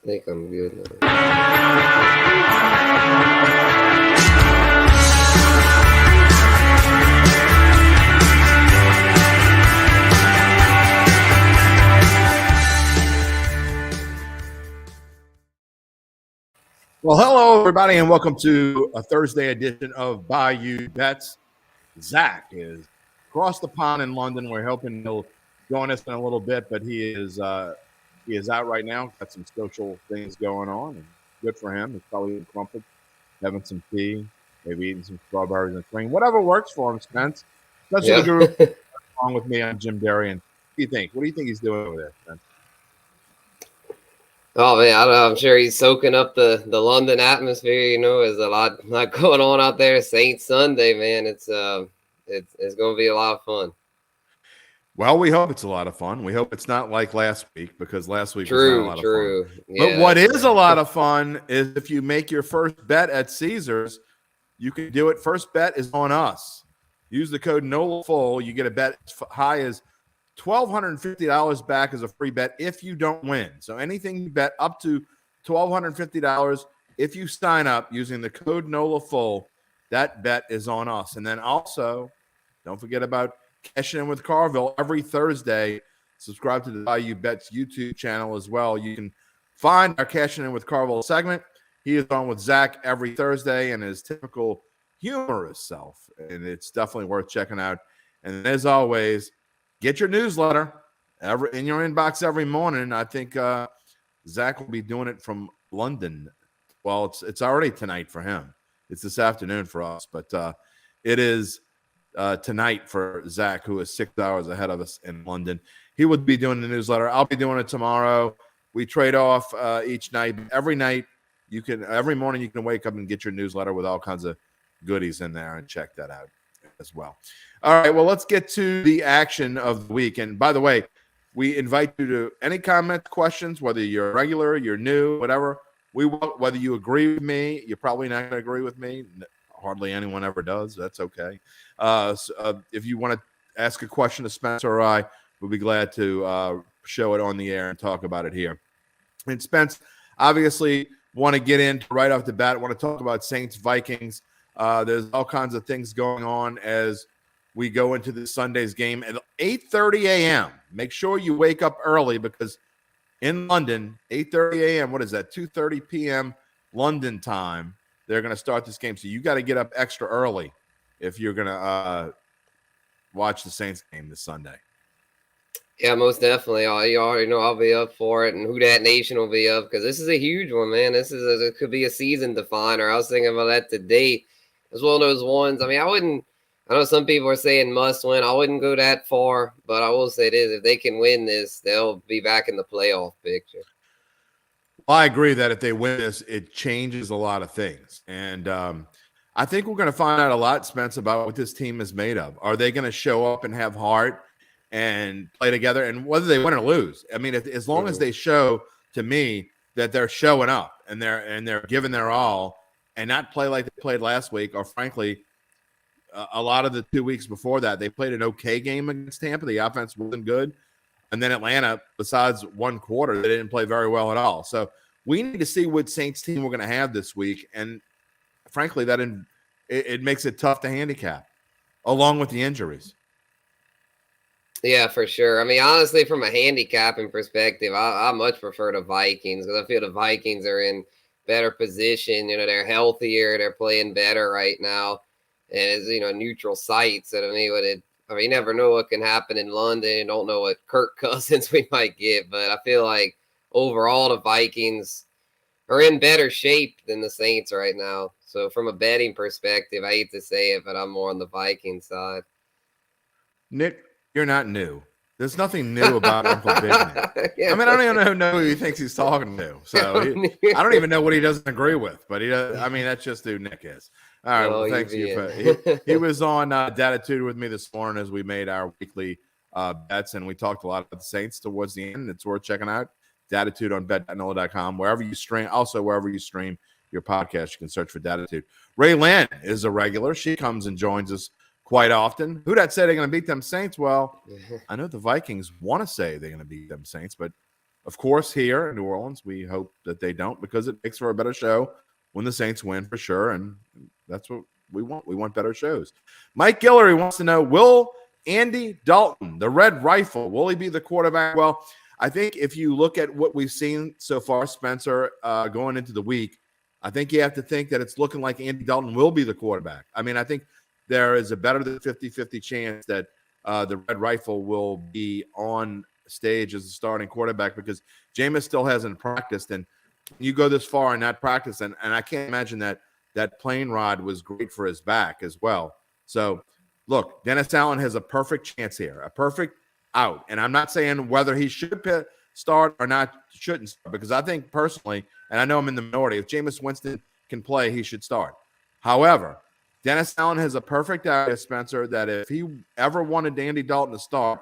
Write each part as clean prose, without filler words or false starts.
think I'm good now. Well, hello, everybody, and welcome to a Thursday edition of Bayou Bets. Zach is across the pond in London. We're hoping he'll join us in a little bit, but he is out right now. Got some social things going on, and good for him. He's probably eating crumpets, having some tea, maybe eating some strawberries and cream. Whatever works for him, Spence. That's the group. Along with me, I'm Jim Derry. And what do you think? What do you think he's doing over there, Spence? Oh man, I don't know. I'm sure he's soaking up the London atmosphere. You know, there's a lot going on out there. Saints Sunday, man. It's going to be a lot of fun. Well, we hope it's a lot of fun. We hope it's not like last week, because last week was not a lot of fun. Yeah, but what is a lot of fun is if you make your first bet at Caesars, you can do it. First bet is on us. Use the code NOLA. You get a bet as high as $1,250 back as a free bet if you don't win. So anything you bet up to $1,250, if you sign up using the code NOLA, that bet is on us. And then also, don't forget about Cashing In with Carville every Thursday. Subscribe to the Bayou Bets YouTube channel as well. You can find our Cashing In with Carville segment. He is on with Zach every Thursday and his typical humorous self, and it's definitely worth checking out. And as always, get your newsletter in your inbox every morning. I think Zach will be doing it from London. Well, it's already tonight for him. It's this afternoon for us, but it is tonight for Zach, who is 6 hours ahead of us in London. He would be doing the newsletter. I'll be doing it tomorrow. We trade off each night. Every morning you can wake up and get your newsletter with all kinds of goodies in there, and check that out as well. All right, well, let's get to the action of the week. And by the way, we invite you to any comments, questions, whether you're regular, you're new, whatever. Whether you agree with me, you're probably not going to agree with me. Hardly anyone ever does. That's okay. If you want to ask a question to Spencer or I, we'll be glad to show it on the air and talk about it here. And Spence, obviously, want to get into right off the bat, want to talk about Saints Vikings. There's all kinds of things going on as we go into this Sunday's game at 8:30 a.m. Make sure you wake up early, because in London, 8:30 a.m., what is that, 2:30 p.m. London time, they're going to start this game. So you got to get up extra early if you're going to watch the Saints game this Sunday. Yeah, most definitely. You already know I'll be up for it, and Who Dat Nation will be up, because this is a huge one, man. It could be a season definer. I was thinking about that today. It's one of those ones. I mean, I know some people are saying must win. I wouldn't go that far, but I will say this: if they can win this, they'll be back in the playoff picture. Well, I agree that if they win this, it changes a lot of things. And I think we're going to find out a lot, Spence, about what this team is made of. Are they going to show up and have heart and play together, and whether they win or lose? I mean, as long as they show to me that they're showing up and they're giving their all, and not play like they played last week, or frankly, a lot of the 2 weeks before that, they played an okay game against Tampa. The offense wasn't good. And then Atlanta, besides one quarter, they didn't play very well at all. So we need to see what Saints team we're going to have this week. And frankly, it makes it tough to handicap, along with the injuries. Yeah, for sure. I mean, honestly, from a handicapping perspective, I much prefer the Vikings, because I feel the Vikings are in better position. You know, they're healthier, they're playing better right now, and it's, you know, neutral sites. So, I mean, you never know what can happen in London. You don't know what Kirk Cousins we might get, but I feel like overall the Vikings are in better shape than the Saints right now. So from a betting perspective, I hate to say it, but I'm more on the Viking side. Nick, you're not new. There's nothing new about Uncle Big Nick. Yeah, I mean, I don't even know who he thinks he's talking to. So I don't even know what he doesn't agree with. But he does. I mean, that's just who Nick is. All right. Well, thanks you. He was on Datitude with me this morning as we made our weekly bets, and we talked a lot about the Saints towards the end. It's worth checking out. Datitude on bet.NOLA.com. Wherever you stream your podcast, you can search for Datitude. Ray Lynn is a regular. She comes and joins us quite often. Who that said they're going to beat them Saints? Well, I know the Vikings want to say they're going to beat them Saints, but Of course, here in New Orleans, we hope that they don't because it makes for a better show when the Saints win for sure. And that's what we want. We want better shows. Mike Guillory wants to know, will Andy Dalton, the Red Rifle, will he be the quarterback? Well, I think if you look at what we've seen so far, Spencer, going into the week, I think you have to think that it's looking like Andy Dalton will be the quarterback. I mean, I think there is a better than 50-50 chance that the Red Rifle will be on stage as a starting quarterback because Jameis still hasn't practiced, and you go this far in that practice, and I can't imagine that plane ride was great for his back as well. So look, Dennis Allen has a perfect chance here, a perfect out, and I'm not saying whether he should start or not shouldn't start, because I think personally, and I know I'm in the minority, if Jameis Winston can play, he should start. However, Dennis Allen has a perfect out, Spencer, that if he ever wanted Andy Dalton to start,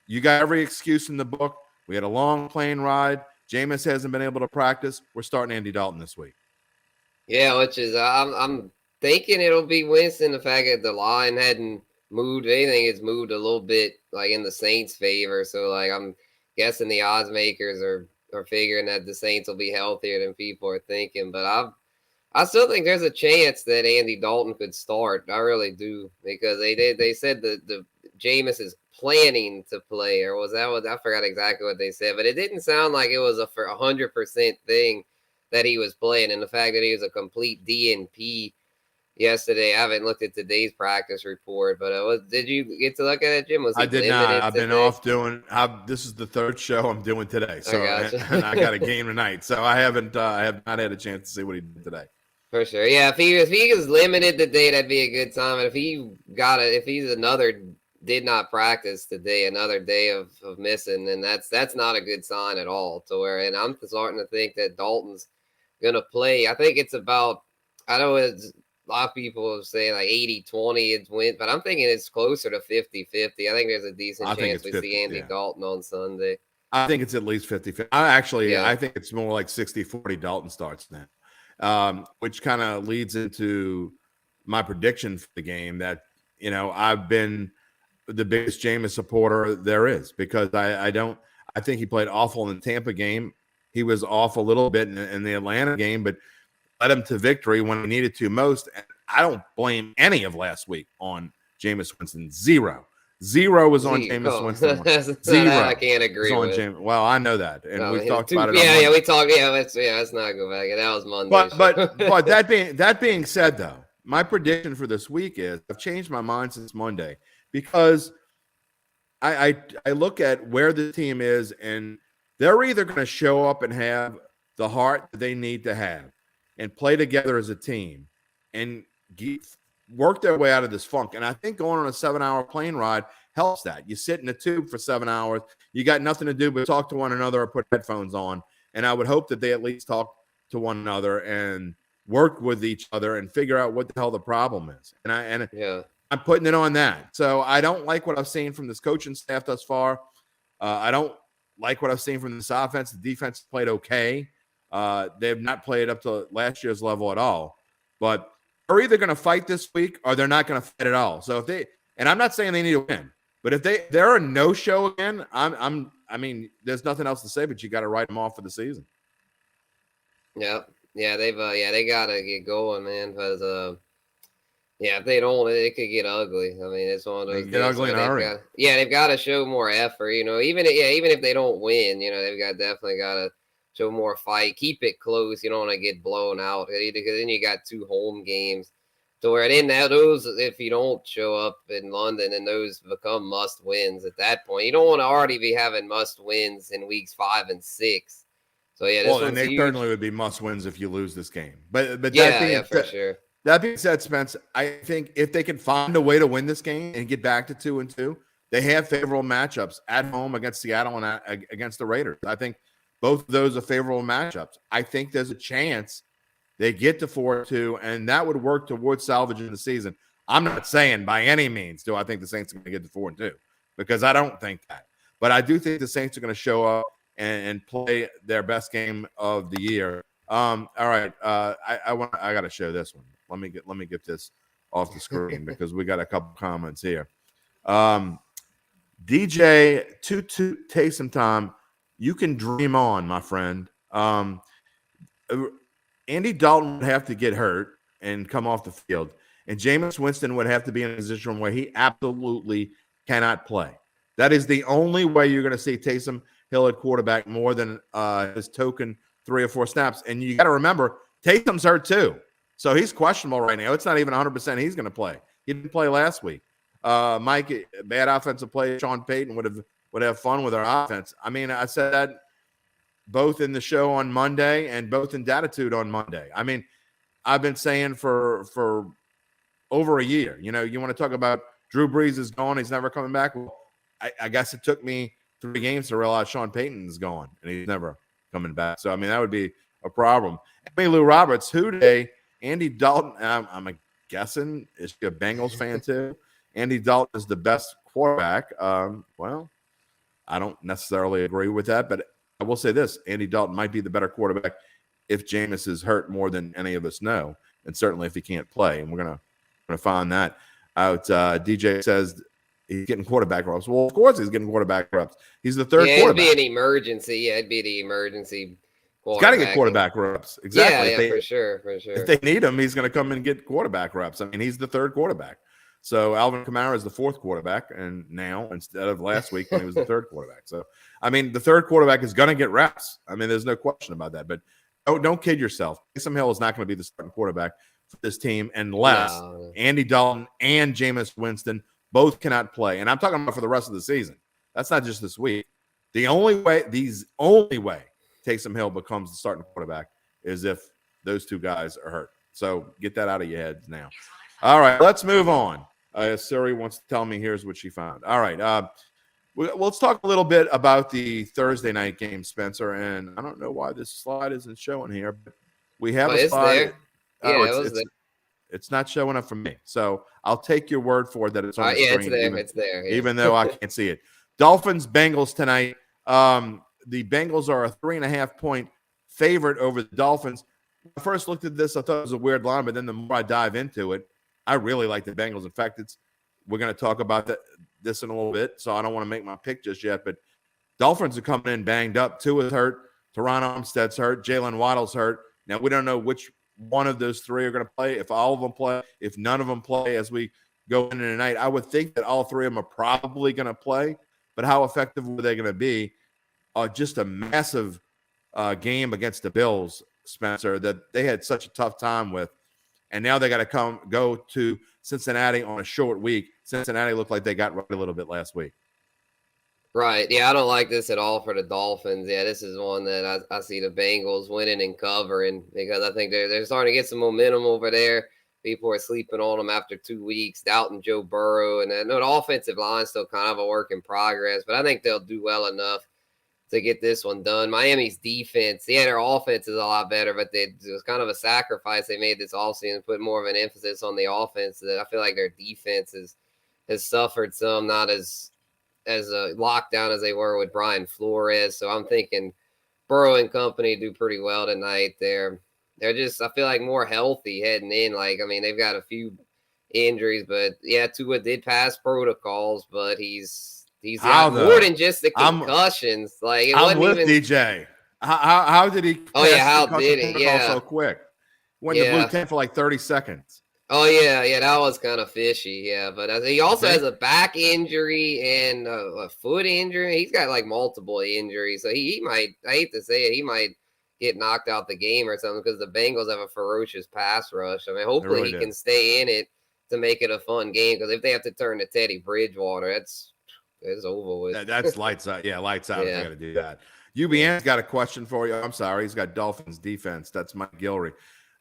you got every excuse in the book. We had a long plane ride. Jameis hasn't been able to practice. We're starting Andy Dalton this week. Yeah, which is I'm thinking it'll be Winston. The fact that the line hadn't moved, anything, it's moved a little bit like in the Saints' favor. So like I'm guessing the odds makers are figuring that the Saints will be healthier than people are thinking. But I still think there's a chance that Andy Dalton could start. I really do, because they said the Jameis is planning to play, or was that what I forgot exactly what they said, but it didn't sound like it was for 100% thing that he was playing, and the fact that he was a complete DNP yesterday. I haven't looked at today's practice report, but did you get to look at it, Jim? Was he I did not. I've today? been off doing. This is the third show I'm doing today, so and I got a game tonight, so I have not had a chance to see what he did today. For sure, yeah. If he was limited today, that'd be a good time. And if he's another did not practice today, another day of missing, then that's not a good sign at all. And I'm starting to think that Dalton's gonna play. I think it's about, I know it's a lot of people say like 80-20 it's win, but I'm thinking it's closer to 50-50. I think there's a decent chance we see Andy Dalton on Sunday. I think it's at least 50-50. I think it's more like 60-40 Dalton starts now, which kind of leads into my prediction for the game that, I've been the biggest Jameis supporter there is, because I think he played awful in the Tampa game. He was off a little bit in the Atlanta game, but led him to victory when he needed to most. And I don't blame any of last week on Jameis Winston. Zero was on Jameis Winston. Zero. I can't agree with. Well, I know that, and we've talked about it. Yeah, we talked. Yeah, let's not go back. That was Monday. But that being said, though, my prediction for this week is I've changed my mind since Monday, because I look at where the team is, and they're either going to show up and have the heart that they need to have and play together as a team and work their way out of this funk. And I think going on a 7-hour plane ride helps that. You sit in a tube for 7 hours. You got nothing to do but talk to one another or put headphones on. And I would hope that they at least talk to one another and work with each other and figure out what the hell the problem is. I'm putting it on that. So I don't like what I've seen from this coaching staff thus far. I don't like what I've seen from this offense. The defense played okay. They have not played up to last year's level at all. But they're either going to fight this week or they're not going to fight at all. So and I'm not saying they need to win, but if they're a no-show again, I mean, there's nothing else to say, but you got to write them off for the season. Yeah, they got to get going, man, because if they don't, it could get ugly. I mean, it's one of those. Get ugly in a hurry. They've got to show more effort. Even if they don't win, they've definitely got to show more fight. Keep it close. You don't want to get blown out, because then you got 2 home games. So where then those, if you don't show up in London, and those become must wins at that point. You don't want to already be having must wins in weeks 5 and 6. So and they certainly would be must wins if you lose this game. But for sure. That being said, Spence, I think if they can find a way to win this game and get back to 2-2, they have favorable matchups at home against Seattle and against the Raiders. I think both of those are favorable matchups. I think there's a chance they get to 4-2, and that would work towards salvaging the season. I'm not saying by any means do I think the Saints are going to get to 4-2, because I don't think that. But I do think the Saints are going to show up and play their best game of the year. All right, I got to show this one. Let me get this off the screen because we got a couple comments here. DJ Toot take some time. you can dream on, my friend. Andy Dalton would have to get hurt and come off the field, and Jameis Winston would have to be in a position where he absolutely cannot play. That is the only way you're going to see Taysom Hill at quarterback more than his token 3 or 4 snaps. And you got to remember, Taysom's hurt too. So he's questionable right now. It's not even 100% he's going to play. He didn't play last week. Mike, bad offensive play. Sean Payton would have fun with our offense. I mean, I said that both in the show on Monday and both in Datitude on Monday. I mean, I've been saying for over a year, you want to talk about Drew Brees is gone. He's never coming back. Well, I guess it took me 3 games to realize Sean Payton is gone and he's never coming back. So, I mean, that would be a problem. Lou Roberts, who today? Andy Dalton, I'm guessing, is she a Bengals fan too? Andy Dalton is the best quarterback. Well, I don't necessarily agree with that, but I will say this. Andy Dalton might be the better quarterback if Jameis is hurt more than any of us know, and certainly if he can't play. And we're gonna find that out. DJ says he's getting quarterback reps. Well, of course he's getting quarterback reps. He's the third quarterback. It'd be an emergency. Yeah, it'd be the emergency. He's got to get quarterback reps. Exactly. Yeah, for sure. If they need him, he's going to come and get quarterback reps. I mean, he's the third quarterback. So Alvin Kamara is the fourth quarterback, and now instead of last week when he was the third quarterback. So, I mean, the third quarterback is going to get reps. I mean, there's no question about that. But don't kid yourself. Taysom Hill is not going to be the starting quarterback for this team unless Andy Dalton and Jameis Winston both cannot play. And I'm talking about for the rest of the season. That's not just this week. The only way Taysom Hill becomes the starting quarterback is if those 2 guys are hurt. So get that out of your heads now. All right, let's move on. Siri wants to tell me here's what she found. All right, let's talk a little bit about the Thursday night game, Spencer. And I don't know why this slide isn't showing here, but we have a slide. It's not showing up for me. So I'll take your word for it that it's on the screen. It's there. Even though I can't see it. Dolphins, Bengals tonight. The Bengals are a 3.5-point favorite over the Dolphins. When I first looked at this, I thought it was a weird line, but then the more I dive into it, I really like the Bengals. In fact, we're going to talk about this in a little bit, so I don't want to make my pick just yet. But Dolphins are coming in banged up. Tua is hurt. Teron Armstead's hurt. Jalen Waddle's hurt. Now, we don't know which one of those 3 are going to play, if all of them play, if none of them play as we go into tonight. I would think that all 3 of them are probably going to play, but how effective were they going to be? Just a massive game against the Bills, Spencer, that they had such a tough time with. And now they got to go to Cincinnati on a short week. Cincinnati looked like they got right a little bit last week. Right. Yeah, I don't like this at all for the Dolphins. Yeah, this is one that I see the Bengals winning and covering because I think they're starting to get some momentum over there. People are sleeping on them after 2 weeks, doubting Joe Burrow. And I know the offensive line is still kind of a work in progress, but I think they'll do well enough to get this one done. Miami's defense, their offense is a lot better, but it was kind of a sacrifice they made this offseason, put more of an emphasis on the offense. That I feel like their defense has suffered some, not as a lockdown as they were with Brian Flores. So I'm thinking Burrow and company do pretty well tonight. They're just, I feel like, more healthy heading in. Like, I mean, they've got a few injuries, but yeah, Tua did pass protocols, but he's got more than just the concussions. I'm with DJ. How did he? How did he? Yeah, so quick. Went to blue tent for like 30 seconds. Oh yeah, that was kind of fishy. Yeah, but he also has a back injury and a foot injury. He's got like multiple injuries, so he might. I hate to say it, he might get knocked out the game or something because the Bengals have a ferocious pass rush. I mean, hopefully he can stay in it to make it a fun game. Because if they have to turn to Teddy Bridgewater, it's over with. That's lights out. Yeah, lights out. Yeah. Got to do that. UBN's got a question for you. I'm sorry. He's got Dolphins defense. That's Mike Gilry.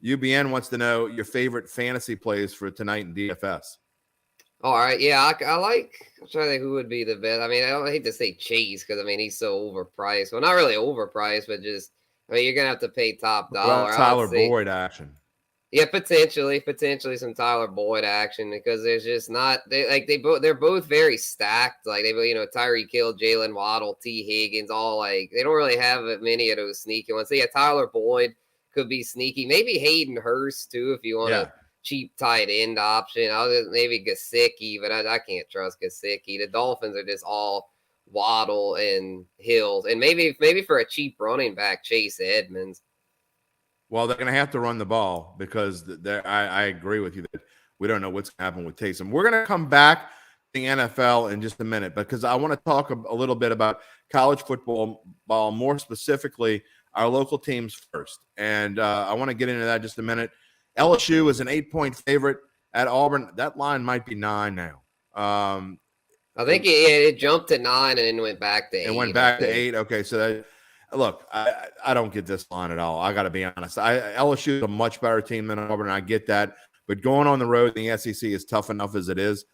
UBN wants to know your favorite fantasy plays for tonight in DFS. All right. Yeah, I like – I'm trying to think who would be the best. I mean, I don't hate to say Chase because, I mean, he's so overpriced. Well, not really overpriced, but just – I mean, you're going to have to pay top dollar. Well, Tyler Boyd action. Yeah, potentially some Tyler Boyd action because there's just not they're both very stacked. Like Tyreek Hill, Jalen Waddle, T. Higgins, all like they don't really have many of those sneaky ones. So yeah, Tyler Boyd could be sneaky. Maybe Hayden Hurst too if you want a cheap tight end option. Maybe Gesicki, but I can't trust Gesicki. The Dolphins are just all Waddle and Hill, and maybe for a cheap running back, Chase Edmonds. Well, they're going to have to run the ball because I agree with you that we don't know what's going to happen with Taysom. We're going to come back to the NFL in just a minute because I want to talk a little bit about college football, more specifically our local teams first. And I want to get into that in just a minute. LSU is an 8-point favorite at Auburn. That line might be 9 now. I think it jumped to 9 and then went back to 8. It went back to 8. Okay, so look, I don't get this line at all. I got to be honest. LSU is a much better team than Auburn. I get that. But going on the road in the SEC is tough enough as it is.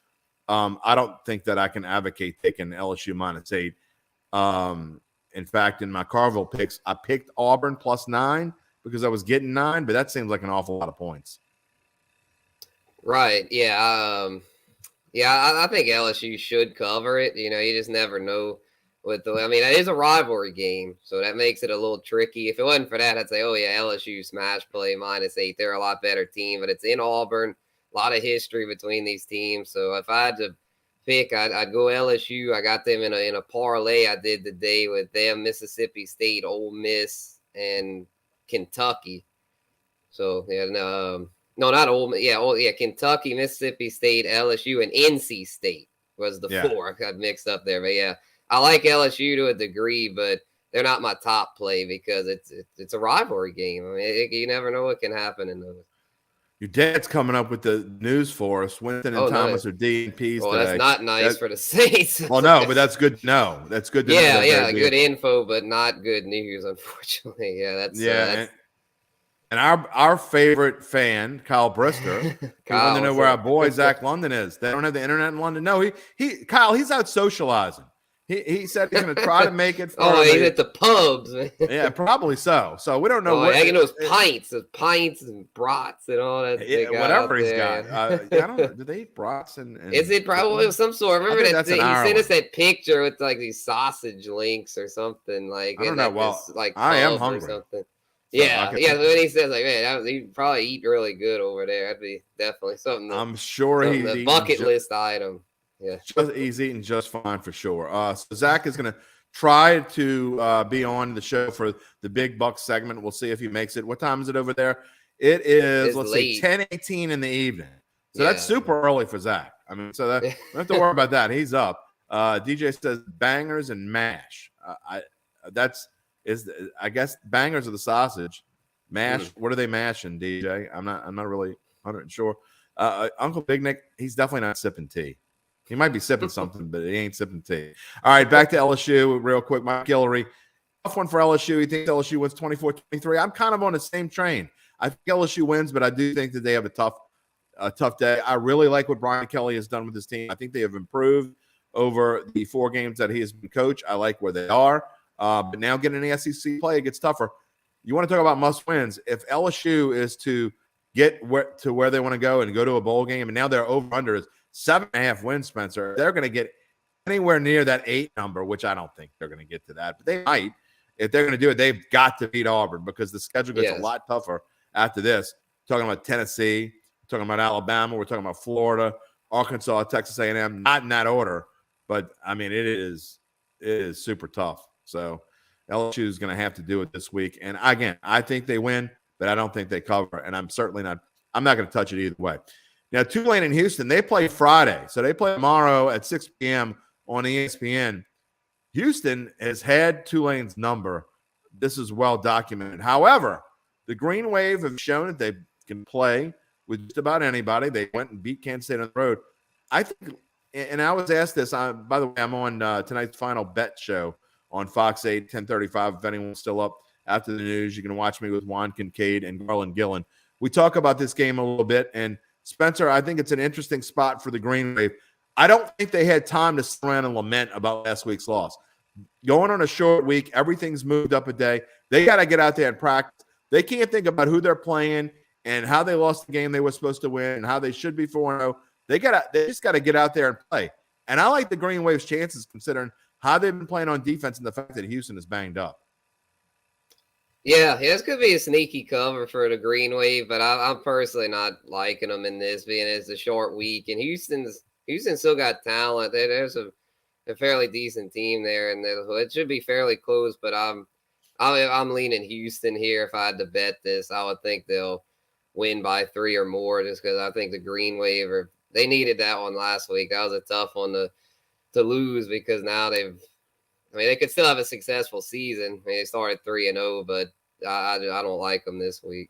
I don't think that I can advocate taking LSU -8. In fact, in my Carville picks, I picked Auburn +9 because I was getting 9, but that seems like an awful lot of points. Right. Yeah. I think LSU should cover it. You just never know. It is a rivalry game, so that makes it a little tricky. If it wasn't for that, I'd say, oh yeah, LSU smash play -8. They're a lot better team, but it's in Auburn. A lot of history between these teams. So if I had to pick, I'd go LSU. I got them in a parlay I did today with them, Mississippi State, Ole Miss, and Kentucky. So yeah, no, not Ole Miss. Yeah, Kentucky, Mississippi State, LSU, and NC State was the 4. I got mixed up there, but yeah. I like LSU to a degree, but they're not my top play because it's a rivalry game. You never know what can happen in those. Your dad's coming up with the news for us. Winston and Thomas are DNPs today. That's not nice for the Saints. Well, no, but that's good to know. That's good to know. Yeah, good info, but not good news, unfortunately. Yeah, that's and our favorite fan, Kyle Brister, he wanted to know where our boy Zach London is. They don't have the internet in London. No, Kyle, he's out socializing. He said he's going to try to make it. He's at the pubs. Man. Yeah, probably so. So we don't know what. I know pints and brats and all that. Whatever he's got. I don't know. Do they eat brats? And is it probably of some sort? Remember that he sent us that picture with like these sausage links or something like. I don't know. Well, like I am hungry. Or something. So yeah. When he says like, man, he'd probably eat really good over there. That'd be definitely something. I'm sure he's a bucket list item. Yeah, he's eating just fine for sure. So Zach is going to try to be on the show for the Big Bucks segment. We'll see if he makes it. What time is it over there? It's say 10:18 in the evening. So that's super early for Zach. So that don't have to worry about that. He's up. DJ says bangers and mash. I guess bangers are the sausage. Mash. What are they mashing, DJ? I'm not really 100% sure. Uncle Big Nick, he's definitely not sipping tea. He might be sipping something, but he ain't sipping tea. All right, back to LSU real quick. Mike Guillory, tough one for LSU. He thinks LSU wins 24-23. I'm kind of on the same train. I think LSU wins, but I do think that they have a tough day. I really like what Brian Kelly has done with his team. I think they have improved over the 4 games that he has been coach. I like where they are. But now getting the SEC play, it gets tougher. You want to talk about must wins. If LSU is to get to where they want to go and go to a bowl game, and now they're over under is 7.5 wins, Spencer, they're going to get anywhere near that 8 number, which I don't think they're going to get to that. But they might. If they're going to do it, they've got to beat Auburn because the schedule gets a lot tougher after this. Talking about Tennessee, talking about Alabama, we're talking about Florida, Arkansas, Texas A&M, not in that order. But, it is super tough. So LSU is going to have to do it this week. And, again, I think they win, but I don't think they cover. And I'm not going to touch it either way. Now, Tulane and Houston, they play Friday. So they play tomorrow at 6 p.m. on ESPN. Houston has had Tulane's number. This is well documented. However, the Green Wave have shown that they can play with just about anybody. They went and beat Kansas State on the road. I think, and I was asked this, by the way, I'm on tonight's Final Bet show on Fox 8, 10:35. If anyone's still up after the news, you can watch me with Juan Kincaid and Garland Gillen. We talk about this game a little bit, and Spencer, I think it's an interesting spot for the Green Wave. I don't think they had time to sit around and lament about last week's loss. Going on a short week, everything's moved up a day. They got to get out there and practice. They can't think about who they're playing and how they lost the game they were supposed to win and how they should be 4-0. They just got to get out there and play. And I like the Green Wave's chances considering how they've been playing on defense and the fact that Houston is banged up. Yeah, this could be a sneaky cover for the Green Wave, but I'm personally not liking them in this, being it's a short week. And Houston still got talent. There's a fairly decent team there, and it should be fairly close. But I'm leaning Houston here. If I had to bet this, I would think they'll win by 3 or more, just because I think the Green Wave they needed that one last week. That was a tough one to lose, because now they could still have a successful season. They started 3-0, but I don't like them this week.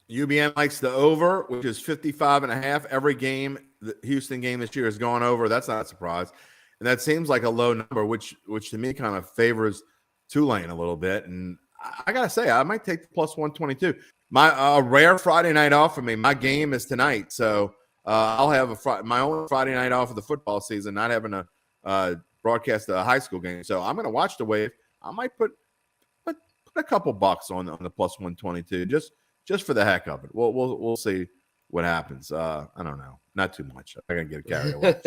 UBM likes the over, which is 55.5. Every game, the Houston game this year has gone over. That's not a surprise. And that seems like a low number, which to me kind of favors Tulane a little bit. And I got to say, I might take the plus 122. My rare Friday night off for me. My game is tonight. So I'll have my own Friday night off of the football season, not having to broadcast a high school game. So I'm going to watch the Wave. I might put a couple bucks on the plus 122 just for the heck of it. We'll see what happens. I don't know. Not too much. I'm going to get carried away.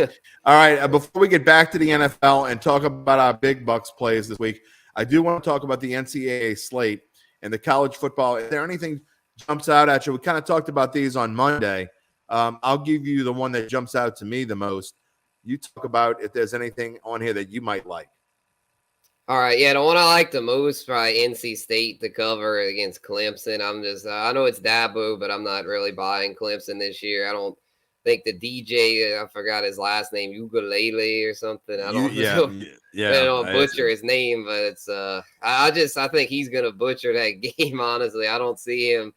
All right. Before we get back to the NFL and talk about our big bucks plays this week, I do want to talk about the NCAA slate and the college football. Is there anything jumps out at you? We kind of talked about these on Monday. I'll give you the one that jumps out to me the most. You talk about if there's anything on here that you might like. All right, yeah, the one I like the most, probably NC State to cover against Clemson. I know it's Dabo, but I'm not really buying Clemson this year. I don't think the DJ, I forgot his last name, Ukulele or something. I don't butcher his name, but it's I think he's gonna butcher that game. Honestly, I don't see him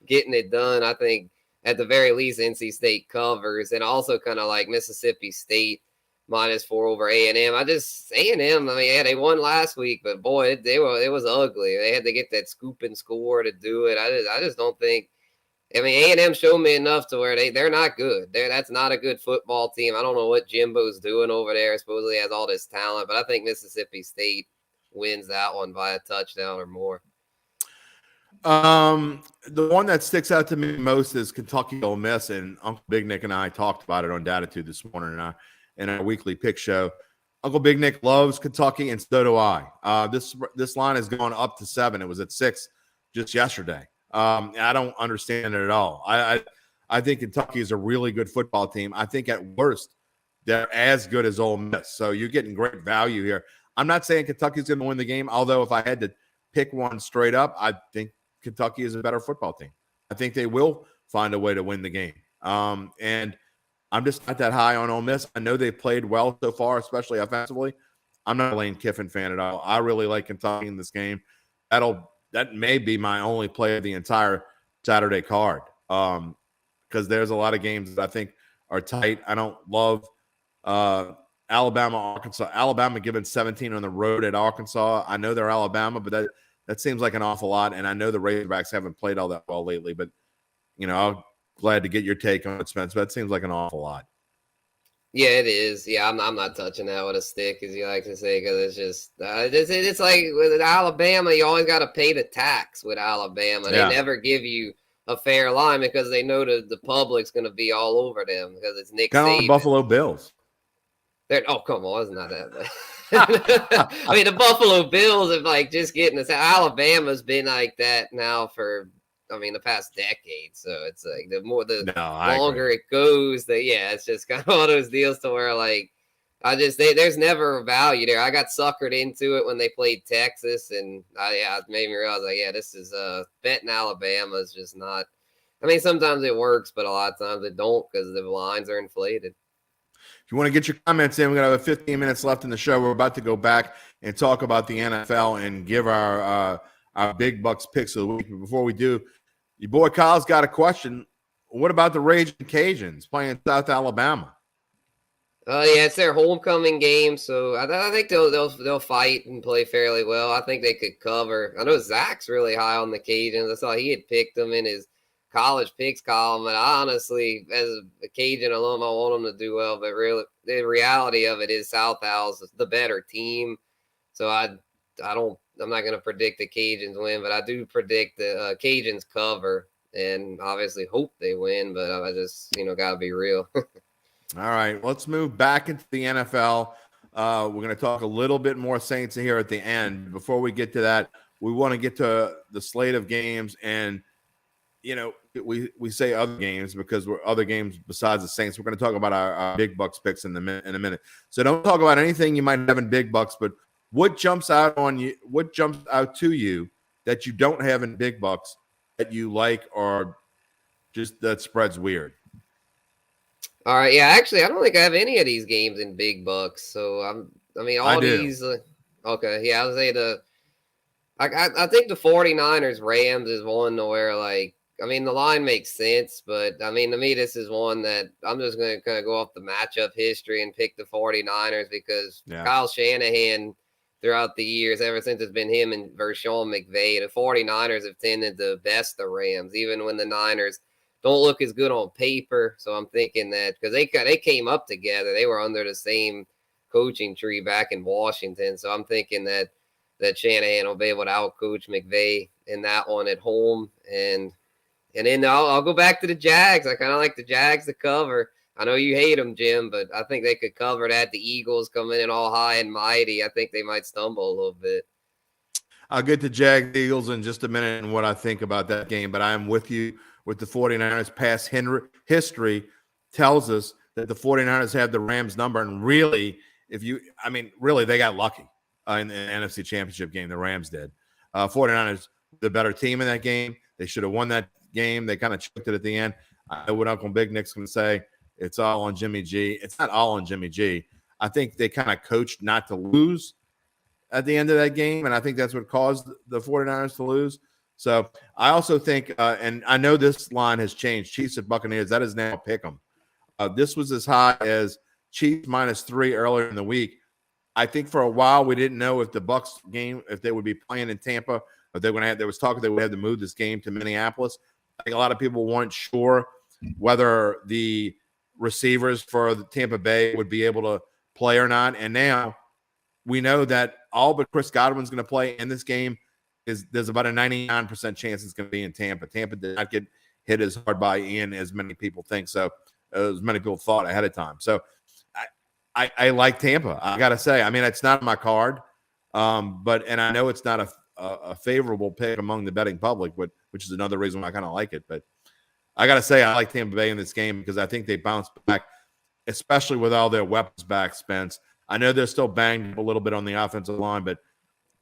getting it done. I think at the very least NC State covers, and also kind of like Mississippi State -4 over A&M. A&M, I mean, yeah, they won last week, but boy, it was ugly. They had to get that scoop and score to do it. I just don't think. I mean, A&M showed me enough to where they're not good. That's not a good football team. I don't know what Jimbo's doing over there. Supposedly has all this talent, but I think Mississippi State wins that one by a touchdown or more. The one that sticks out to me most is Kentucky Ole Miss, and Uncle Big Nick and I talked about it on Datitude this morning in our weekly pick show. Uncle Big Nick loves Kentucky, and so do I. This line has gone up to 7. It was at 6 just yesterday. I don't understand it at all. I think Kentucky is a really good football team. I think at worst they're as good as Ole Miss. So you're getting great value here. I'm not saying Kentucky's going to win the game, although if I had to pick one straight up, I think Kentucky is a better football team. I think they will find a way to win the game. And I'm just not that high on Ole Miss. I know they played well so far, especially offensively. I'm not a Lane Kiffin fan at all. I really like Kentucky in this game. That may be my only play of the entire Saturday card, because there's a lot of games that I think are tight. I don't love Alabama, Arkansas. Alabama giving 17 on the road at Arkansas. I know they're Alabama, but that seems like an awful lot. And I know the Razorbacks haven't played all that well lately, but I'm glad to get your take on it, Spence. But that seems like an awful lot. Yeah, it is. Yeah, I'm not touching that with a stick, as you like to say, because it's just it's like with Alabama, you always got to pay the tax with Alabama. Yeah. They never give you a fair line because they know the public's going to be all over them because it's Nick Saban. Kind of the Buffalo Bills. Come on, it's not that bad. I mean, the Buffalo Bills have just getting this. Alabama's been like that now for the past decade. So it's like the longer it goes, it's just kind of one of those deals to where there's never a value there. I got suckered into it when they played Texas, and it made me realize this is betting Alabama is just not. I mean, sometimes it works, but a lot of times it don't because the lines are inflated. If you want to get your comments in, we're going to have 15 minutes left in the show. We're about to go back and talk about the NFL and give our big bucks picks of the week. But before we do, your boy Kyle's got a question. What about the Raging Cajuns playing South Alabama? It's their homecoming game, so I think they'll fight and play fairly well. I think they could cover. I know Zach's really high on the Cajuns. I saw he had picked them in his college picks column, and I honestly, as a Cajun alum, I want them to do well. But really, the reality of it is South Al's the better team. So I'm not going to predict the Cajuns win, but I do predict the Cajuns cover, and obviously hope they win. But I just got to be real. All right, let's move back into the NFL. We're going to talk a little bit more Saints here at the end. Before we get to that, we want to get to the slate of games and we say other games because we're other games besides the Saints. We're going to talk about our big bucks picks in a minute. So don't talk about anything you might have in big bucks, but what jumps out on you? What jumps out to you that you don't have in big bucks that you like, or just that spread's weird? All right, yeah, actually, I don't think I have any of these games in big bucks. So all these. Okay, yeah, I was saying I think the 49ers Rams is one to where the line makes sense, but to me this is one that I'm just going to kind of go off the matchup history and pick the 49ers because Kyle Shanahan throughout the years, ever since it's been him and versus Sean McVay, the 49ers have tended to best the Rams, even when the Niners don't look as good on paper. So I'm thinking that because they came up together, they were under the same coaching tree back in Washington. So I'm thinking that Shanahan will be able to outcoach McVay in that one at home. And then I'll go back to the Jags. I kind of like the Jags to cover. I know you hate them, Jim, but I think they could cover that. The Eagles coming in all high and mighty. I think they might stumble a little bit. I'll get to Jags Eagles in just a minute and what I think about that game, but I am with you with the 49ers. Past history tells us that the 49ers have the Rams number. And really, really, they got lucky in the NFC Championship game. The Rams did. 49ers, the better team in that game. They should have won that game. They kind of choked it at the end. I know what Uncle Big Nick's going to say. It's all on Jimmy G. It's not all on Jimmy G. I think they kind of coached not to lose at the end of that game, and I think that's what caused the 49ers to lose. So I also think, and I know this line has changed, Chiefs at Buccaneers, that is now pick 'em. This was as high as Chiefs -3 earlier in the week. I think for a while we didn't know if the Bucs game, if they would be playing in Tampa, but there was talk they would have to move this game to Minneapolis. I think a lot of people weren't sure whether the receivers for the Tampa Bay would be able to play or not. And now we know that all but Chris Godwin's going to play in this game. There's about a 99% chance it's going to be in Tampa. Tampa did not get hit as hard by Ian as many people think. So as many people thought ahead of time. So I like Tampa. I got to say, it's not my card. And I know it's not a favorable pick among the betting public, which is another reason why I kind of like it. But I got to say, I like Tampa Bay in this game because I think they bounce back, especially with all their weapons back, Spence. I know they're still banged up a little bit on the offensive line, but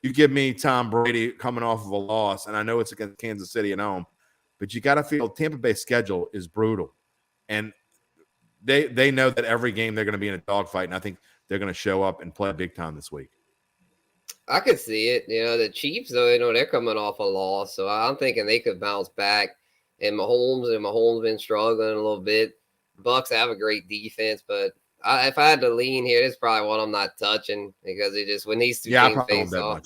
you give me Tom Brady coming off of a loss, and I know it's against Kansas City at home, but you got to feel Tampa Bay's schedule is brutal. And they know that every game they're going to be in a dogfight, and I think they're going to show up and play big time this week. I could see it. The Chiefs, though, they're coming off a loss, so I'm thinking they could bounce back. And Mahomes been struggling a little bit. Bucks have a great defense, but if I had to lean here, this is probably one I'm not touching because it just when these two teams face off.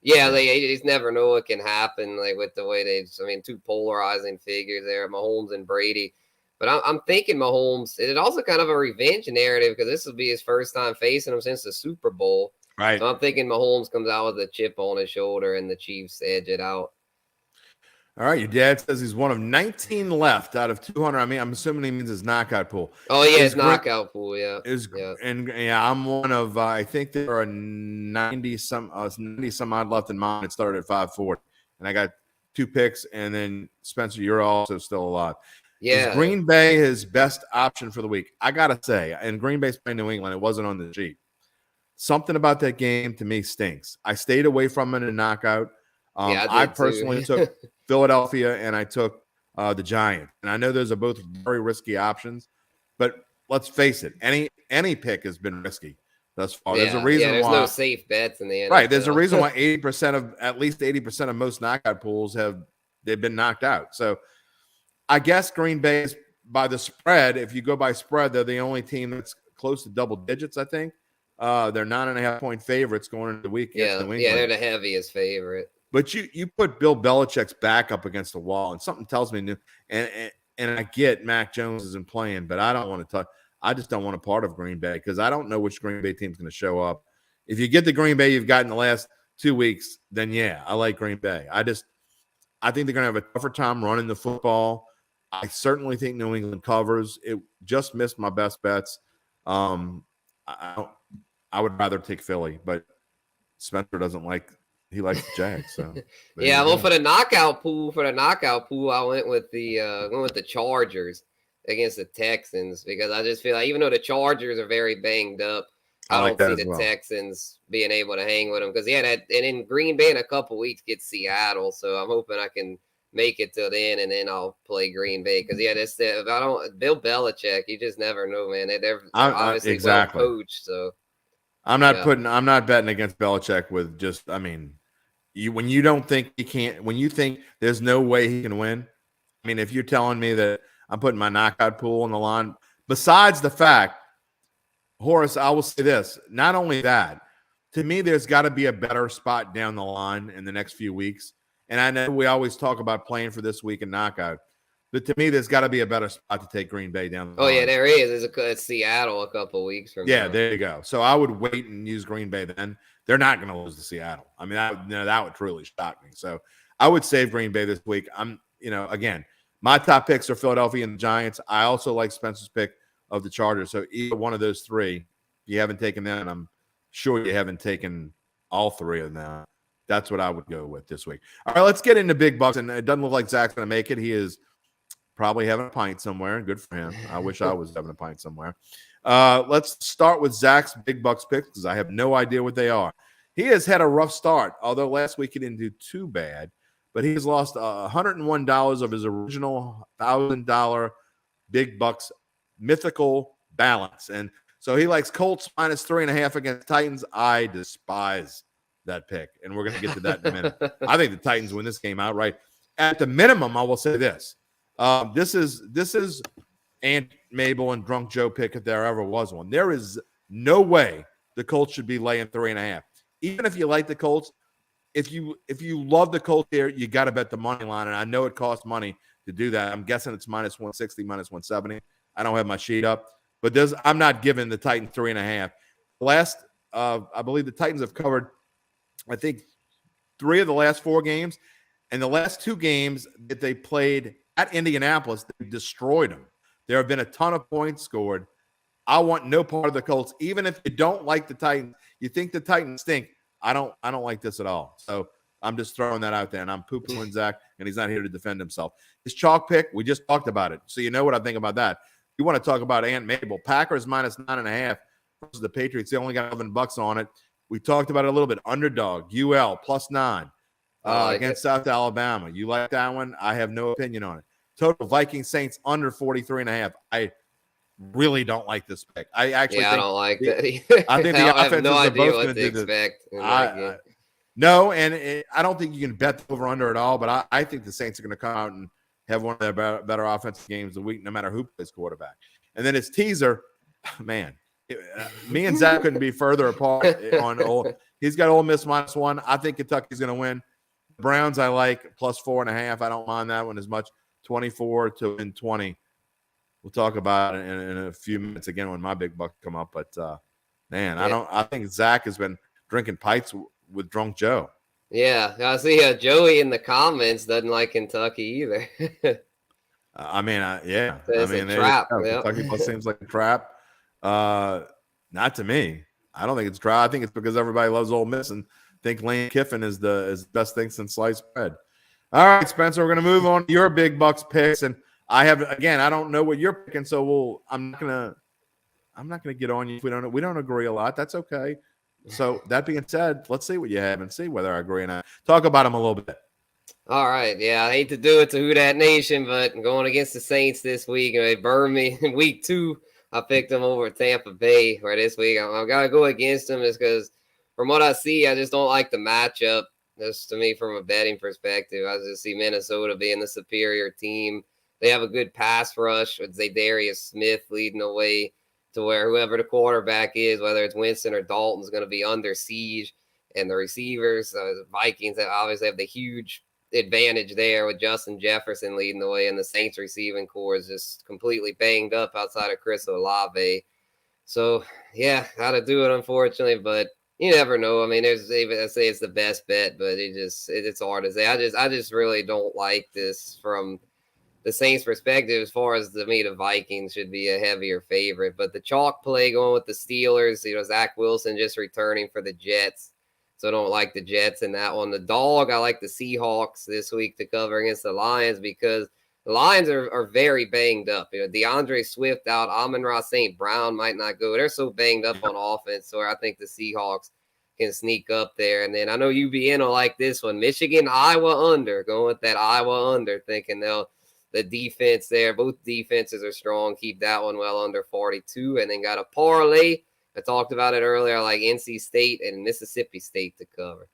They just never know what can happen. Like with the way two polarizing figures there, Mahomes and Brady. But I'm thinking Mahomes. It's also kind of a revenge narrative because this will be his first time facing him since the Super Bowl. Right. So I'm thinking Mahomes comes out with a chip on his shoulder and the Chiefs edge it out. All right, your dad says he's one of 19 left out of 200. I'm assuming he means his knockout pool. Oh yeah, his knockout pool. Yeah, I'm one of. I think there are 90 some odd left in mine. It started at 540, and I got 2 picks. And then Spencer, you're also still alive. Yeah, is Green Bay his best option for the week? I gotta say, and Green Bay's playing New England. It wasn't on the sheet. Something about that game to me stinks. I stayed away from it in a knockout. I personally took Philadelphia and I took the Giants. And I know those are both very risky options, but let's face it, any pick has been risky thus far. There's a reason there's why no safe bets in the NFL. Right. There's a reason why at least 80% of most knockout pools they've been knocked out. So I guess Green Bay is by the spread. If you go by spread, they're the only team that's close to double digits, I think. They're 9.5-point favorites going into the week. Yeah, they're the heaviest favorite. But you put Bill Belichick's back up against the wall, and something tells me new. And I get Mac Jones isn't playing, but I don't want to talk. I just don't want a part of Green Bay because I don't know which Green Bay team's going to show up. If you get the Green Bay you've got in the last 2 weeks, then yeah, I like Green Bay. I think they're going to have a tougher time running the football. I certainly think New England covers. It just missed my best bets. I would rather take Philly, but Spencer doesn't like he likes the Jags. So yeah, well, for the knockout pool, I went with the Chargers against the Texans because I just feel like even though the Chargers are very banged up, I like don't see the Texans being able to hang with them because and in Green Bay in a couple weeks gets Seattle, so I'm hoping I can make it till then, and then I'll play Green Bay because if I don't Bill Belichick, you just never know, man. They're obviously well coached, so I'm not betting against Belichick with just when you don't think he can't, when you think there's no way he can win. I mean, if you're telling me that I'm putting my knockout pool on the line, besides the fact, Horace, I will say this, not only that, to me, there's got to be a better spot down the line in the next few weeks. And I know we always talk about playing for this week and knockout, but to me, there's got to be a better spot to take Green Bay down the line. Yeah, there is. It's Seattle a couple weeks from now. Yeah, there you go. So I would wait and use Green Bay then. They're not going to lose to Seattle. I mean, that would truly shock me. So I would save Green Bay this week. Again, my top picks are Philadelphia and the Giants. I also like Spencer's pick of the Chargers. So either one of those three, if you haven't taken them, and I'm sure you haven't taken all three of them, that's what I would go with this week. All right, let's get into big bucks. And it doesn't look like Zach's going to make it. He is probably having a pint somewhere. Good for him. I wish I was having a pint somewhere. Let's start with Zach's big bucks picks because I have no idea what they are. He has had a rough start, although last week he didn't do too bad, but he has lost $101 of his original $1,000 big bucks mythical balance. And so he likes Colts -3.5 against Titans. I despise that pick, and we're going to get to that in a minute. I think the Titans win this game outright. At the minimum, I will say this. This is Aunt Mabel and Drunk Joe pick if there ever was one. There is no way the Colts should be laying 3.5. Even if you like the Colts, if you love the Colts here, you got to bet the money line. And I know it costs money to do that. I'm guessing it's -160, -170. I don't have my sheet up, but I'm not giving the Titans 3.5. I believe the Titans have covered, I think, 3 of the last 4 games, and the last 2 games that they played at Indianapolis, they destroyed them. There have been a ton of points scored. I want no part of the Colts. Even if you don't like the Titans, you think the Titans stink. I don't like this at all. So I'm just throwing that out there, and I'm poo-pooing Zach, and he's not here to defend himself. His chalk pick, we just talked about it. So you know what I think about that. You want to talk about Aunt Mabel. Packers -9.5 versus the Patriots. They only got $11 on it. We talked about it a little bit. Underdog, UL, +9 against South Alabama. You like that one? I have no opinion on it. Total Vikings Saints under 43.5. I really don't like this pick. I actually I don't like that either. I think the offenses are both going to do expect. No, and I don't think you can bet over under at all, but I think the Saints are going to come out and have one of their better offensive games of the week, no matter who plays quarterback. And then his teaser, man, me and Zach couldn't be further apart on he's got Ole Miss -1. I think Kentucky's going to win. Browns I like +4.5. I don't mind that one as much. 24 to win 20. We'll talk about it in a few minutes again when my big bucks come up. But man, I think Zach has been drinking pints with Drunk Joe. Yeah, I see Joey in the comments doesn't like Kentucky either. It's a trap. Kentucky plus seems like a trap. Not to me. I don't think it's a trap. I think it's because everybody loves Ole Miss and think Lane Kiffin is the best thing since sliced bread. All right, Spencer, we're going to move on to your big bucks picks, and I don't know what you're picking, so I'm not gonna get on you if we don't agree a lot. That's okay. So that being said, let's see what you have and see whether I agree or not. Talk about them a little bit. All right, yeah, I hate to do it to Who Dat Nation, but I'm going against the Saints this week, and they burned me in week 2. I picked them over Tampa Bay for this week. I'm gonna go against them just because, from what I see, I just don't like the matchup. Just to me, from a betting perspective, I just see Minnesota being the superior team. They have a good pass rush with Zadarius Smith leading the way to where whoever the quarterback is, whether it's Winston or Dalton, is going to be under siege. And the receivers, the Vikings, obviously have the huge advantage there with Justin Jefferson leading the way, and the Saints receiving core is just completely banged up outside of Chris Olave. So, yeah, how to do it, unfortunately, but you never know. I mean, there's even I say it's the best bet, but it's hard to say. I just really don't like this from the Saints' perspective. As far as to me, the Vikings should be a heavier favorite. But the chalk play going with the Steelers, Zach Wilson just returning for the Jets. So I don't like the Jets in that one. The dog, I like the Seahawks this week to cover against the Lions because the Lions are very banged up. DeAndre Swift out, Amon-Ra St. Brown might not go. They're so banged up on offense, so I think the Seahawks can sneak up there. And then I know UBN will like this one. Michigan, Iowa under. Going with that Iowa under, thinking the defense there, both defenses are strong. Keep that one well under 42. And then got a parlay. I talked about it earlier, like NC State and Mississippi State to cover.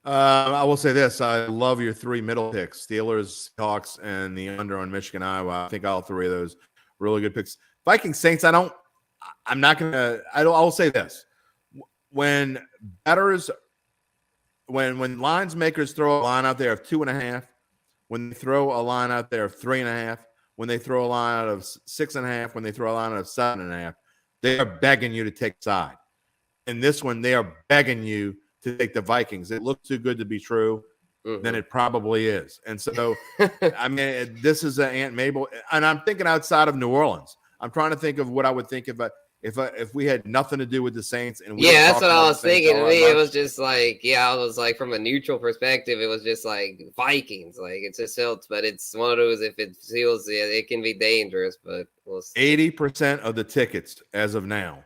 I will say this. I love your three middle picks, Steelers, Hawks, and the under on Michigan, Iowa. I think all three of those really good picks. Vikings, Saints, I will say this. When lines makers throw a line out there of 2.5, when they throw a line out there of 3.5, when they throw a line out of 6.5, when they throw a line out of 7.5, they are begging you to take side. In this one, they are begging you to take the Vikings. It looks too good to be true. Then it probably is. And so, I mean, this is an Aunt Mabel, and I'm thinking outside of New Orleans. I'm trying to think of what I would think if we had nothing to do with the Saints. And that's what I was thinking. To me, it was just like, I was like, from a neutral perspective, it was just like Vikings. Like it's just but it's one of those. If it feels, it can be dangerous. But we'll see. 80% of the tickets as of now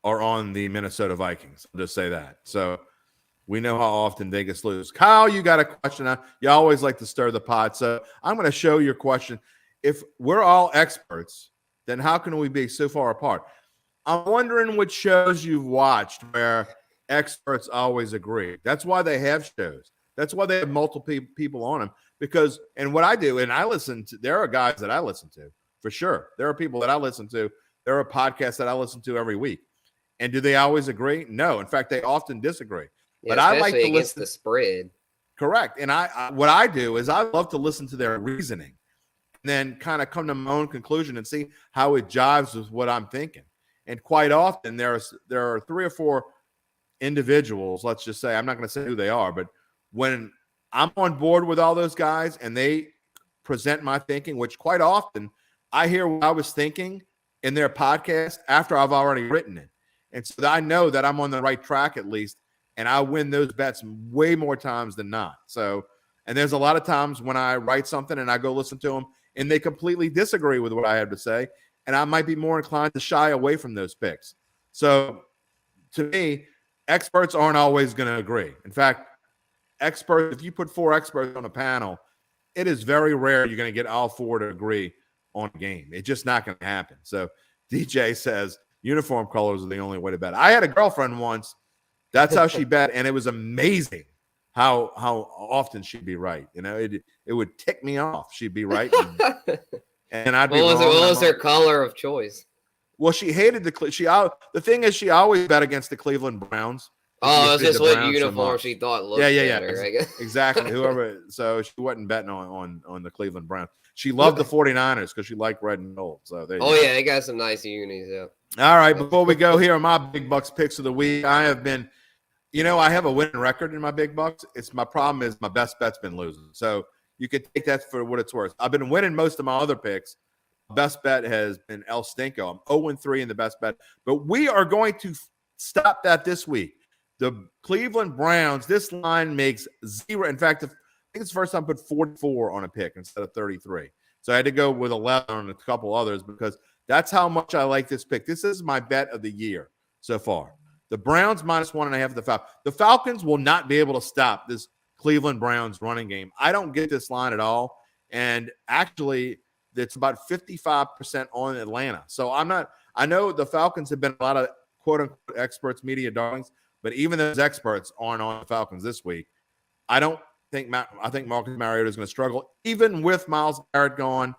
are on the Minnesota Vikings. I'll just say that. So. We know how often Vegas lose. Kyle, you got a question. You always like to stir the pot. So I'm going to show your question. If we're all experts, then how can we be so far apart? I'm wondering what shows you've watched where experts always agree. That's why they have shows. That's why they have multiple people on them. Because, and what I do, and I listen to, there are guys that I listen to, for sure. There are people that I listen to. There are podcasts that I listen to every week. And do they always agree? No. In fact, they often disagree. Yeah, but I like to against the spread. Correct. And I what I do is I love to listen to their reasoning and then kind of come to my own conclusion and see how it jives with what I'm thinking. And quite often there are 3 or 4 individuals, let's just say, I'm not going to say who they are, but when I'm on board with all those guys and they present my thinking, which quite often I hear what I was thinking in their podcast after I've already written it. And so I know that I'm on the right track at least. And I win those bets way more times than not. So, and there's a lot of times when I write something and I go listen to them and they completely disagree with what I have to say. And I might be more inclined to shy away from those picks. So to me, experts aren't always going to agree. In fact, if you put 4 experts on a panel, it is very rare you're going to get all 4 to agree on a game. It's just not going to happen. So DJ says uniform colors are the only way to bet. I had a girlfriend once. That's how she bet, and it was amazing how often she'd be right. You know, it would tick me off. She'd be right, and I'd be wrong. What was her color of choice? Well, she hated the thing is she always bet against the Cleveland Browns. Oh, it's just what uniform she thought looked better. Exactly. Whoever. So she wasn't betting on the Cleveland Browns. She loved the 49ers because she liked red and gold. So yeah, they got some nice unis. Yeah. All right. Before we go here, my big bucks picks of the week. I have been. I have a winning record in my big bucks. My problem is my best bet's been losing. So you can take that for what it's worth. I've been winning most of my other picks. Best bet has been El Stinko. I'm 0-3 in the best bet. But we are going to stop that this week. The Cleveland Browns, this line makes 0. In fact, I think it's the first time I put 44 on a pick instead of 33. So I had to go with 11 on a couple others because that's how much I like this pick. This is my bet of the year so far. The Browns minus 1.5 the Falcons. The Falcons will not be able to stop this Cleveland Browns running game. I don't get this line at all. And actually, it's about 55% on Atlanta. So I know the Falcons have been a lot of quote unquote experts, media darlings, but even those experts aren't on the Falcons this week. I think Marcus Mariota is going to struggle. Even with Myles Garrett gone,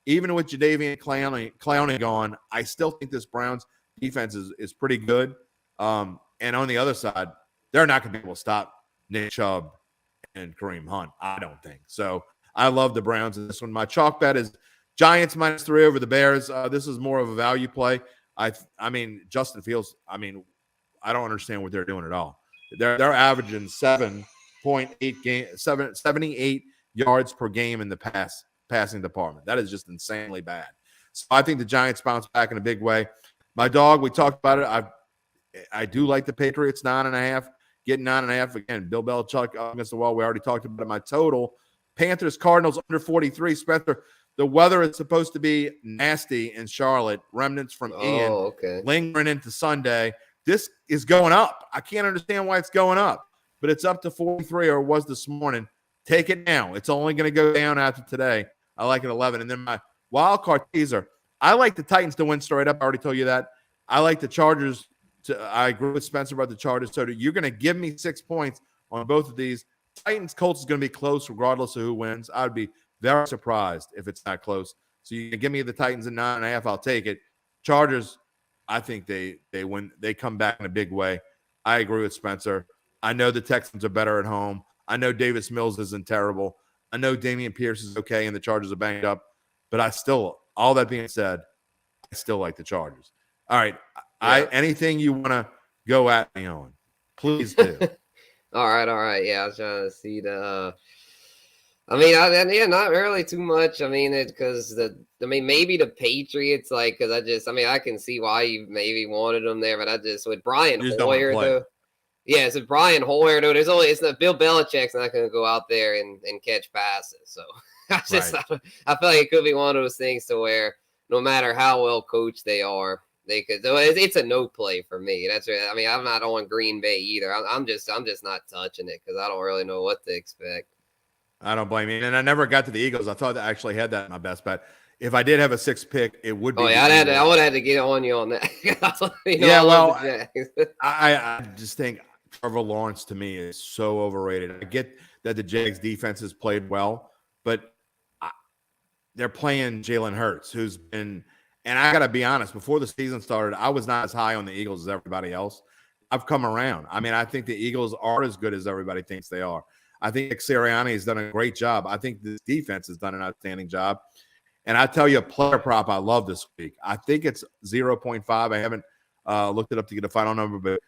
even with Jadeveon Clowney gone, I still think this Browns defense is pretty good. And on the other side, they're not going to be able to stop Nick Chubb and Kareem Hunt. I don't think so. I love the Browns in this one. My chalk bet is Giants minus 3 over the Bears. This is more of a value play. I mean, Justin Fields. I mean, I don't understand what they're doing at all. They're averaging 78 yards per game in the passing department. That is just insanely bad. So I think the Giants bounce back in a big way. My dog, we talked about it. I do like the Patriots 9.5. getting 9.5 again. Bill Belichick up against the wall. We already talked about it. My total. Panthers, Cardinals under 43. Spencer, the weather is supposed to be nasty in Charlotte. Remnants from Ian lingering into Sunday. This is going up. I can't understand why it's going up, but it's up to 43, or it was this morning. Take it now. It's only going to go down after today. I like it 11. And then my wild card teaser. I like the Titans to win straight up. I already told you that. I like the Chargers. I agree with Spencer about the Chargers. So you're going to give me 6 points on both of these. Titans Colts is going to be close regardless of who wins. I would be very surprised if it's not close. So you can give me the Titans at 9.5. I'll take it. Chargers, I think they win. They come back in a big way. I agree with Spencer. I know the Texans are better at home. I know Davis Mills isn't terrible. I know Damian Pierce is okay and the Chargers are banged up. But I still, all that being said, I still like the Chargers. All right. Yeah. Anything you want to go at me on, please do. All right. Yeah, I was trying to see the. Not really too much. I mean, maybe the Patriots, because I can see why you maybe wanted them there, but with Brian Hoyer though. Yeah, so Brian Hoyer though. It's not Bill Belichick's not going to go out there and catch passes. So I feel like it could be one of those things to where no matter how well coached they are. It's a no play for me. That's right. I mean, I'm not on Green Bay either. I'm just not touching it because I don't really know what to expect. I don't blame you. And I never got to the Eagles. I thought I actually had that in my best bet. If I did have a 6th pick, it would be. Oh yeah, I would have to get on you on that. I just think Trevor Lawrence to me is so overrated. I get that the Jags defense has played well, but they're playing Jalen Hurts, who's been. And I got to be honest, before the season started, I was not as high on the Eagles as everybody else. I've come around. I mean, I think the Eagles are as good as everybody thinks they are. I think Sirianni has done a great job. I think this defense has done an outstanding job. And I tell you, a player prop I love this week. I think it's 0.5. I haven't looked it up to get a final number, but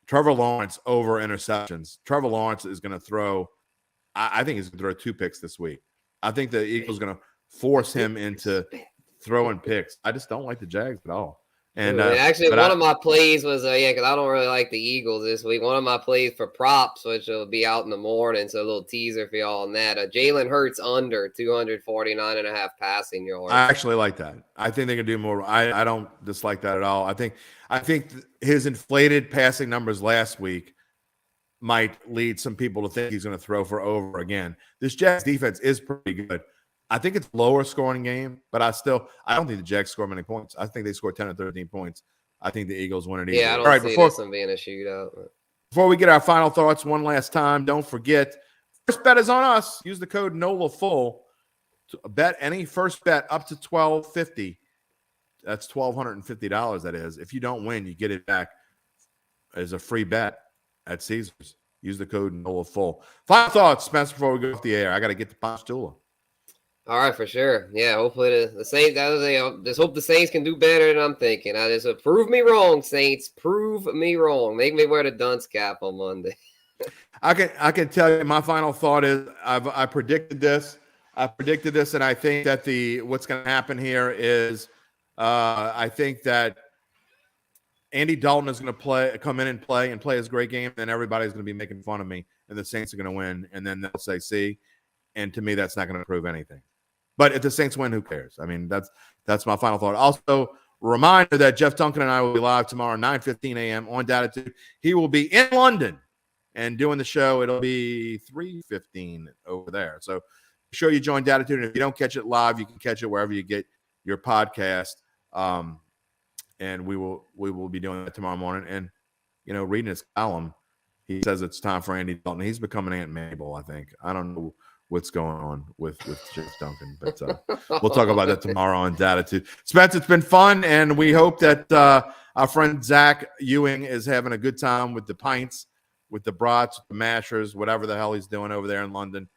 Trevor Lawrence over interceptions. Trevor Lawrence is going to throw – I think he's going to throw 2 picks this week. I think the Eagles are going to force him into – throwing picks. I just don't like the Jags at all. And one of my plays was because I don't really like the Eagles this week. One of my plays for props, which will be out in the morning, so a little teaser for y'all on that. Jalen Hurts under 249.5 passing yards. I actually like that. I think they can do more. I don't dislike that at all. I think his inflated passing numbers last week might lead some people to think he's going to throw for over again. This Jags defense is pretty good. I think it's a lower scoring game, but I don't think the Jags score many points. I think they score 10 or 13 points. I think the Eagles win it easily. Yeah, I don't see this one being a shootout. Before we get our final thoughts one last time, don't forget, first bet is on us. Use the code NOLAFULL to bet any first bet up to $1,250. That's $1,250, that is. If you don't win, you get it back as a free bet at Caesars. Use the code NOLAFULL. Final thoughts, Spencer, before we go off the air. I got to get to Ponchatoula. All right, for sure. Yeah, hopefully the Saints. Just hope the Saints can do better than I'm thinking. I just prove me wrong, Saints. Prove me wrong. Make me wear the dunce cap on Monday. I can tell you my final thought is I predicted this. And I think that what's going to happen here is I think that Andy Dalton is going to come in and play his great game, and everybody's going to be making fun of me, and the Saints are going to win, and then they'll say, "See," and to me, that's not going to prove anything. But if the Saints win, who cares? I mean, that's my final thought. Also, reminder that Jeff Duncan and I will be live tomorrow, 9:15 a.m. on Datitude. He will be in London and doing the show. It'll be 3:15 over there. So be sure you join Datitude. And if you don't catch it live, you can catch it wherever you get your podcast. And we will be doing that tomorrow morning. And, reading his column, he says it's time for Andy Dalton. He's becoming Aunt Mabel, I think. I don't know what's going on with Jeff Duncan, but we'll talk about that tomorrow on Datitude. Spence, it's been fun, and we hope that our friend Zach Ewing is having a good time with the pints, with the brats, the mashers, whatever the hell he's doing over there in London.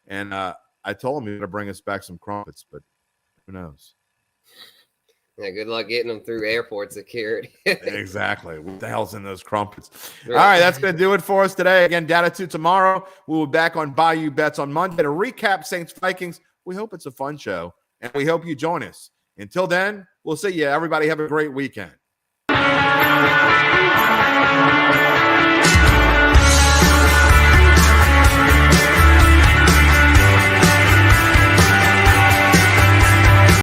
And I told him he was going to bring us back some crumpets, but who knows? Yeah, good luck getting them through airport security. Exactly. What the hell's in those crumpets? All right, that's going to do it for us today. Again, Datitude tomorrow. We will be back on Bayou Bets on Monday to recap Saints Vikings. We hope it's a fun show, and we hope you join us. Until then, we'll see you. Everybody have a great weekend.